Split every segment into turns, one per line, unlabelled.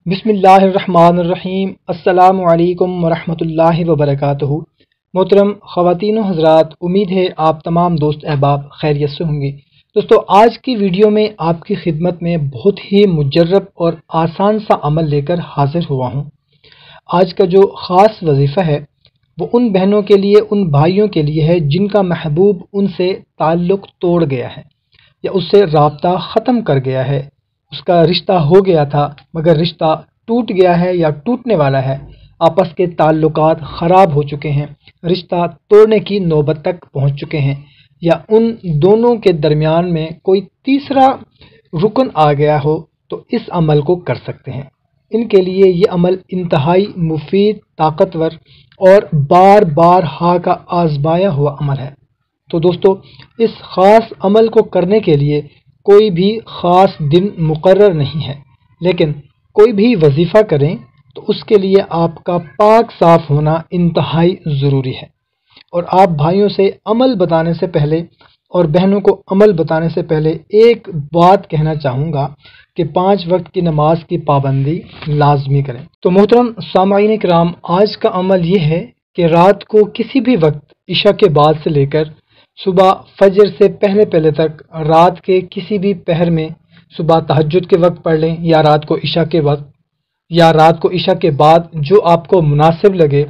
बिस्मिल्लाहिर्रहमानिर्रहीम। अस्सलामु अलैकुम वरहमतुल्लाहि वबरकातुहू। मोहतरम ख़वातीन व हज़रात, उम्मीद है आप तमाम दोस्त अहबाब खैरियत से होंगे। दोस्तों, आज की वीडियो में आपकी खिदमत में बहुत ही मुजर्रब और आसान सा अमल लेकर हाजिर हुआ हूँ। आज का जो ख़ास वजीफ़ा है वो उन बहनों के लिए, उन भाइयों के लिए है जिनका महबूब उनसे ताल्लुक़ तोड़ गया है या उससे राब्ता ख़त्म कर गया है। उसका रिश्ता हो गया था मगर रिश्ता टूट गया है या टूटने वाला है। आपस के ताल्लुकात ख़राब हो चुके हैं, रिश्ता तोड़ने की नौबत तक पहुंच चुके हैं, या उन दोनों के दरमियान में कोई तीसरा रुकन आ गया हो, तो इस अमल को कर सकते हैं। इनके लिए ये अमल इंतहाई मुफीद, ताकतवर और बार बार हाँ का आजमाया हुआ अमल है। तो दोस्तों, इस ख़ास अमल को करने के लिए कोई भी ख़ास दिन मुकर्रर नहीं है, लेकिन कोई भी वजीफ़ा करें तो उसके लिए आपका पाक साफ होना इंतहाई ज़रूरी है। और आप भाइयों से अमल बताने से पहले और बहनों को अमल बताने से पहले एक बात कहना चाहूँगा कि 5 वक्त की नमाज की पाबंदी लाजमी करें। तो मोहतरम सामाईन किराम, आज का अमल ये है कि रात को किसी भी वक्त इशा के बाद से लेकर सुबह फजर से पहले पहले तक, रात के किसी भी पहर में, सुबह तहज्जुद के वक्त पढ़ लें या रात को इशा के वक्त या रात को इशा के बाद, जो आपको मुनासिब लगे।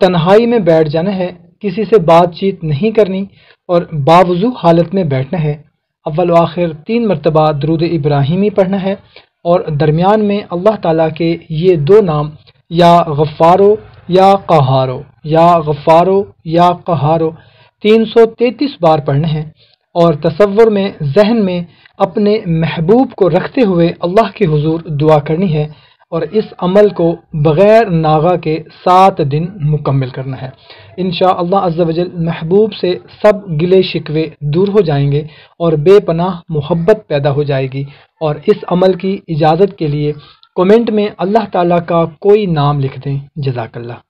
तन्हाई में बैठ जाना है, किसी से बातचीत नहीं करनी और बावजू हालत में बैठना है। अव्वल व आखिर 3 मरतबा दरूद इब्राहिमी पढ़ना है और दरमियान में अल्लाह ताला के ये 2 नाम, या गफ़ारो या क़हारो, या गफ़ारो या क़हारो 333 बार पढ़ने हैं और तसव्वुर में, जहन में अपने महबूब को रखते हुए अल्लाह के हुजूर दुआ करनी है। और इस अमल को बग़ैर नागा के 7 दिन मुकम्मल करना है। इंशाअल्लाह अज़्ज़ा वजल महबूब से सब गिले शिकवे दूर हो जाएंगे और बेपनाह मोहब्बत पैदा हो जाएगी। और इस अमल की इजाज़त के लिए कमेंट में अल्लाह ताला का कोई नाम लिख दें। जज़ाकल्लाह।